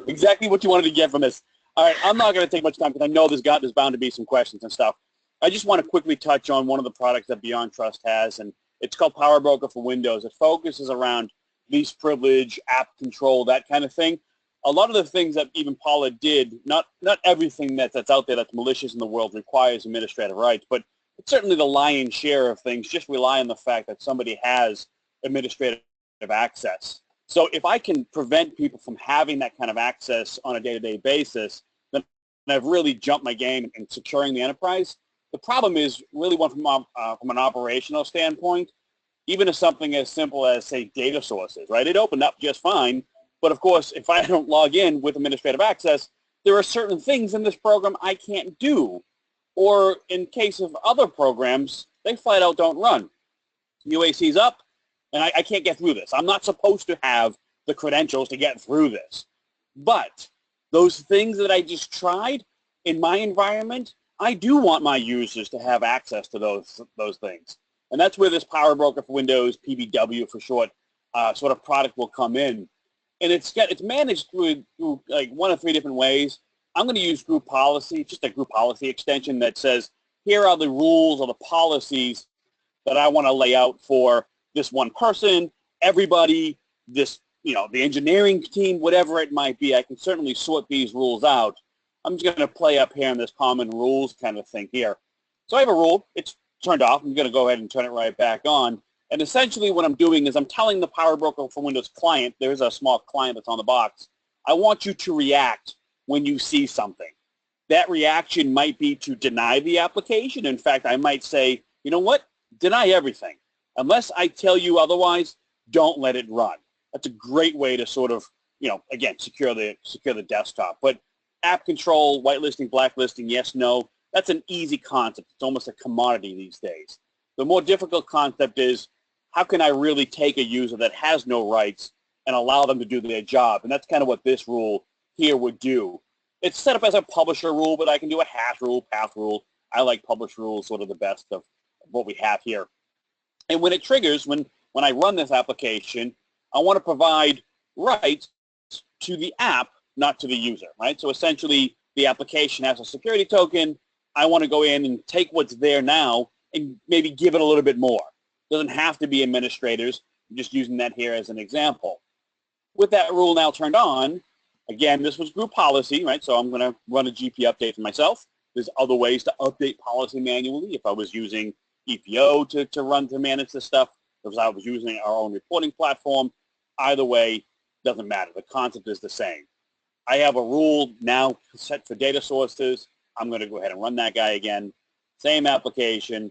Exactly what you wanted to get from this. All right. I'm not going to take much time because I know there's bound to be some questions and stuff. I just want to quickly touch on one of the products that Beyond Trust has, and it's called Power Broker for Windows. It focuses around least privilege, app control, that kind of thing. A lot of the things that even Paula did, not everything that's out there that's malicious in the world requires administrative rights, but certainly the lion's share of things just rely on the fact that somebody has administrative access. So if I can prevent people from having that kind of access on a day-to-day basis, then I've really jumped my game in securing the enterprise. The problem is really one from an operational standpoint, even if something as simple as, say, data sources, right? It opened up just fine, but of course, if I don't log in with administrative access, there are certain things in this program I can't do. Or in case of other programs, they flat out don't run. UAC's up, and I can't get through this. I'm not supposed to have the credentials to get through this. But those things that I just tried in my environment, I do want my users to have access to those things. And that's where this Power Broker for Windows, PBW for short, sort of product will come in. And it's managed through like 1 of 3 different ways. I'm going to use group policy, just a group policy extension that says, here are the rules or the policies that I want to lay out for this one person, everybody, this, the engineering team, whatever it might be. I can certainly sort these rules out. I'm just going to play up here in this common rules kind of thing here. So I have a rule. It's turned off. I'm going to go ahead and turn it right back on. And essentially what I'm doing is I'm telling the Power Broker for Windows client, there's a small client that's on the box, I want you to react when you see something. That reaction might be to deny the application. In fact, I might say, you know what, deny everything. Unless I tell you otherwise, don't let it run. That's a great way to sort of, again, secure the desktop. But app control, whitelisting, blacklisting, yes, no, that's an easy concept. It's almost a commodity these days. The more difficult concept is, how can I really take a user that has no rights and allow them to do their job? And that's kind of what this rule here would do. It's set up as a publisher rule, but I can do a hash rule, path rule. I like publish rules, sort of the best of what we have here. And when it triggers, when I run this application, I want to provide rights to the app, not to the user, right? So essentially, the application has a security token. I want to go in and take what's there now and maybe give it a little bit more. It doesn't have to be administrators. I'm just using that here as an example. With that rule now turned on, again, this was group policy, right? So I'm going to run a GP update for myself. There's other ways to update policy manually if I was using EPO to manage this stuff, if I was using our own reporting platform. Either way, doesn't matter. The concept is the same. I have a rule now set for data sources. I'm going to go ahead and run that guy again. Same application,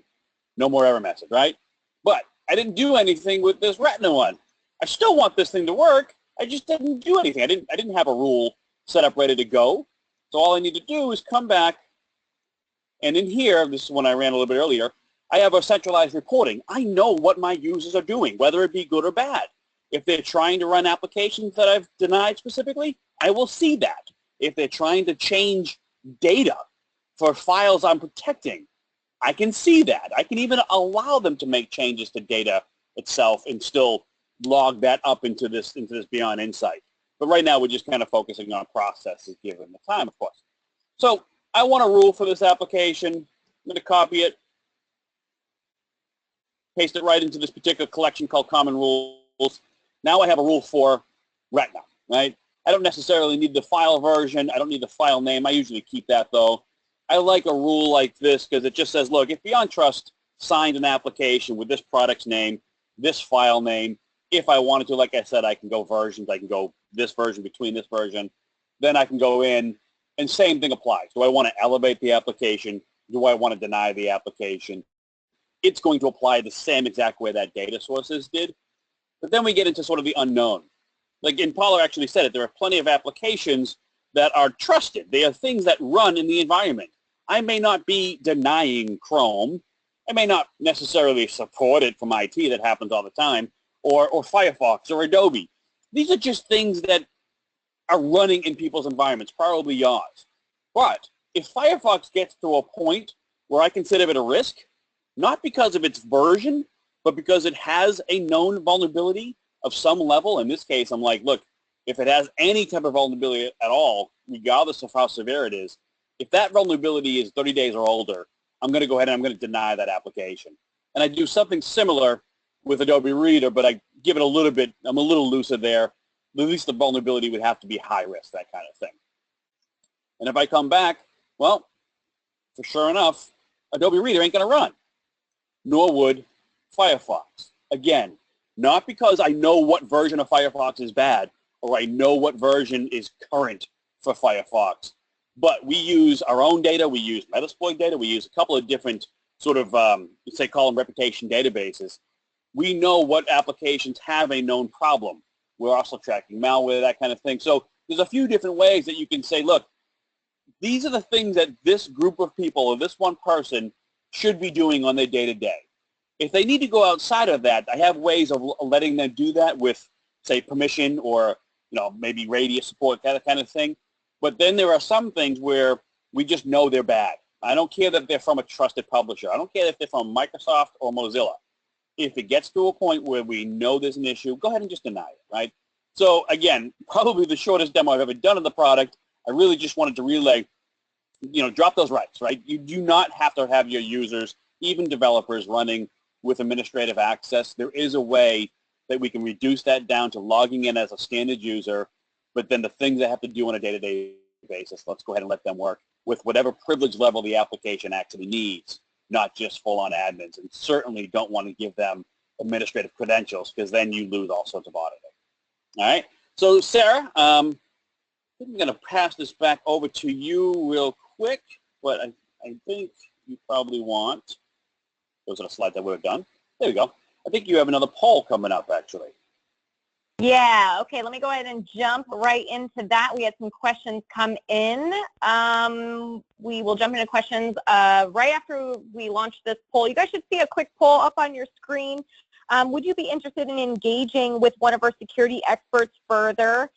no more error message, right? But I didn't do anything with this retina one. I still want this thing to work. I just didn't do anything. I didn't have a rule set up ready to go. So all I need to do is come back, and in here, this is one I ran a little bit earlier, I have a centralized reporting. I know what my users are doing, whether it be good or bad. If they're trying to run applications that I've denied specifically, I will see that. If they're trying to change data for files I'm protecting, I can see that. I can even allow them to make changes to data itself and still log that up into this Beyond Insight. But right now, we're just kind of focusing on processes given the time, of course. So I want a rule for this application. I'm going to copy it, paste it right into this particular collection called Common Rules. Now I have a rule for Retina, right? I don't necessarily need the file version. I don't need the file name. I usually keep that, though. I like a rule like this because it just says, look, if Beyond Trust signed an application with this product's name, this file name, if I wanted to, like I said, I can go versions. I can go this version between this version. Then I can go in, and same thing applies. Do I want to elevate the application? Do I want to deny the application? It's going to apply the same exact way that data sources did. But then we get into sort of the unknown. Like, and Paula actually said it, there are plenty of applications that are trusted. They are things that run in the environment. I may not be denying Chrome. I may not necessarily support it from IT. That happens all the time. Or Firefox or Adobe. These are just things that are running in people's environments, probably yours. But if Firefox gets to a point where I consider it a risk, not because of its version, but because it has a known vulnerability of some level, in this case, I'm like, look, if it has any type of vulnerability at all, regardless of how severe it is, if that vulnerability is 30 days or older, I'm going to go ahead and I'm going to deny that application. And I do something similar with Adobe Reader, but I give it a little bit, I'm a little looser there. At least the vulnerability would have to be high risk, that kind of thing. And if I come back, well, for sure enough, Adobe Reader ain't going to run, nor would Firefox. Again, not because I know what version of Firefox is bad or I know what version is current for Firefox, but we use our own data, we use Metasploit data, we use a couple of different sort of, let's say, call them reputation databases. We know what applications have a known problem. We're also tracking malware, that kind of thing. So there's a few different ways that you can say, look, these are the things that this group of people or this one person should be doing on their day-to-day. If they need to go outside of that, I have ways of letting them do that with, say, permission or, maybe radius support, that kind of thing. But then there are some things where we just know they're bad. I don't care that they're from a trusted publisher. I don't care if they're from Microsoft or Mozilla. If it gets to a point where we know there's an issue, go ahead and just deny it, right? So again, probably the shortest demo I've ever done of the product. I really just wanted to relay, drop those rights, right? You do not have to have your users, even developers, running with administrative access. There is a way that we can reduce that down to logging in as a standard user, but then the things they have to do on a day-to-day basis, let's go ahead and let them work with whatever privilege level the application actually needs, not just full-on admins, and certainly don't want to give them administrative credentials because then you lose all sorts of auditing. All right, so Sarah, I'm going to pass this back over to you real quick, but I think you probably want, those are the slides I would have done. There we go. I think you have another poll coming up, actually. Yeah, okay, let me go ahead and jump right into that. We had some questions come in. We will jump into questions right after we launch this poll. You guys should see a quick poll up on your screen. Would you be interested in engaging with one of our security experts further?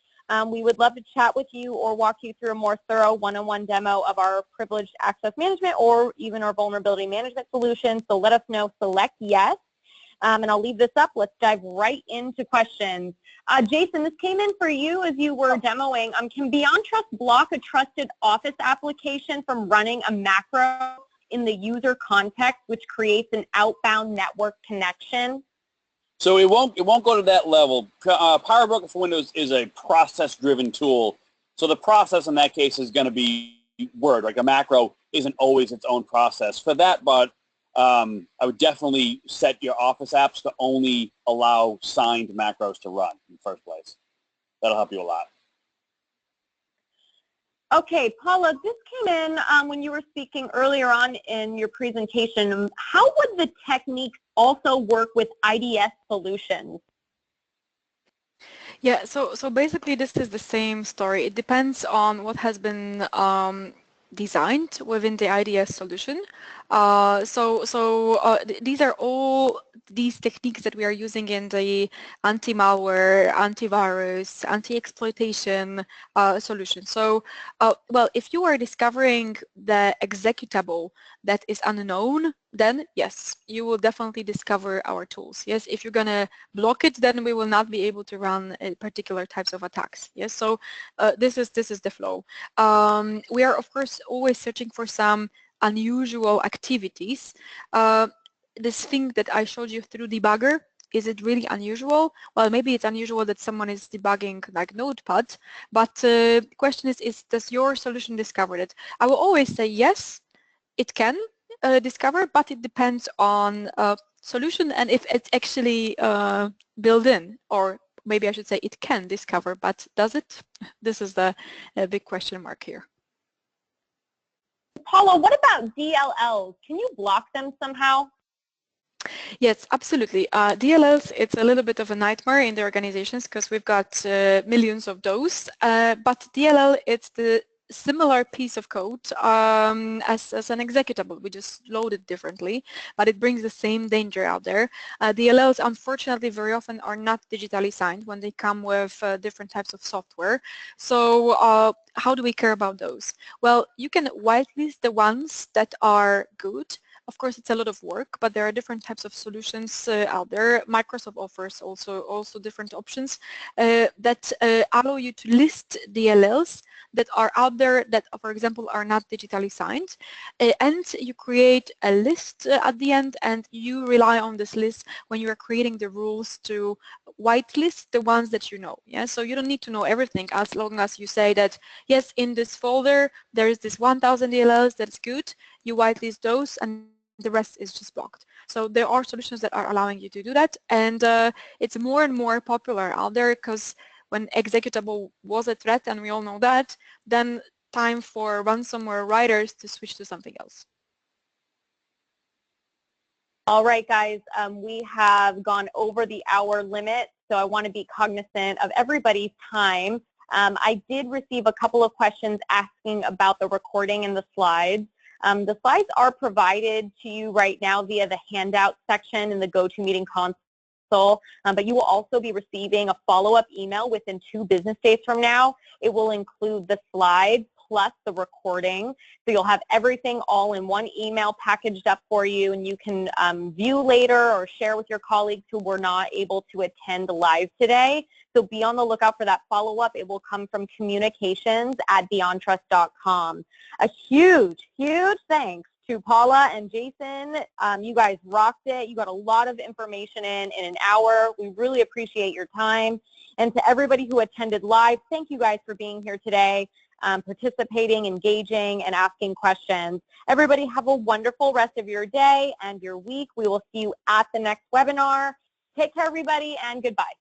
We would love to chat with you or walk you through a more thorough one-on-one demo of our privileged access management or even our vulnerability management solution. So let us know, select yes. And I'll leave this up. Let's dive right into questions. Jason, this came in for you as you were demoing. Can BeyondTrust block a trusted Office application from running a macro in the user context, which creates an outbound network connection? So it won't go to that level. PowerBroker for Windows is a process-driven tool. So the process in that case is going to be Word. Like a macro isn't always its own process. For that, but I would definitely set your Office apps to only allow signed macros to run in the first place. That'll help you a lot. Okay, Paula, this came in when you were speaking earlier on in your presentation. How would the techniques also work with IDS solutions? Yeah, so basically this is the same story. It depends on what has been designed within the IDS solution. These are all these techniques that we are using in the anti-malware, antivirus, anti-exploitation solution. So, well, if you are discovering the executable that is unknown, then yes, you will definitely discover our tools. Yes, if you're gonna block it, then we will not be able to run particular types of attacks. Yes, so this is the flow. We are of course always searching for some unusual activities. This thing that I showed you through debugger, is it really unusual? Well, maybe it's unusual that someone is debugging like Notepad, but the question is, does your solution discover it? I will always say yes, it can discover, but it depends on solution and if it's actually built in, or maybe I should say it can discover, but does it? This is the big question mark here. Paula, what about DLLs? Can you block them somehow? Yes, absolutely. DLLs, it's a little bit of a nightmare in the organizations because we've got millions of those, but DLL, it's the similar piece of code as an executable. We just load it differently, but it brings the same danger out there. DLLs, unfortunately, very often are not digitally signed when they come with different types of software. So how do we care about those? Well, you can whitelist the ones that are good. Of course, it's a lot of work, but there are different types of solutions out there. Microsoft offers also different options that allow you to list DLLs that are out there that, for example, are not digitally signed, and you create a list at the end, and you rely on this list when you are creating the rules to whitelist the ones that you know. Yeah, so you don't need to know everything as long as you say that yes, in this folder there is this 1,000 DLLs that's good. You whitelist those, and the rest is just blocked. So there are solutions that are allowing you to do that, and it's more and more popular out there because when executable was a threat, and we all know that, then time for ransomware writers to switch to something else. All right, guys, we have gone over the hour limit, so I want to be cognizant of everybody's time. I did receive a couple of questions asking about the recording and the slides. The slides are provided to you right now via the handout section in the GoToMeeting console, but you will also be receiving a follow-up email within 2 business days from now. It will include the slides plus the recording, so you'll have everything all in one email packaged up for you, and you can view later or share with your colleagues who were not able to attend live today. So be on the lookout for that follow-up. It will come from communications@beyondtrust.com. A huge, huge thanks to Paula and Jason. You guys rocked it. You got a lot of information in an hour. We really appreciate your time. And to everybody who attended live, thank you guys for being here today, participating, engaging, and asking questions. Everybody have a wonderful rest of your day and your week. We will see you at the next webinar. Take care, everybody, and goodbye.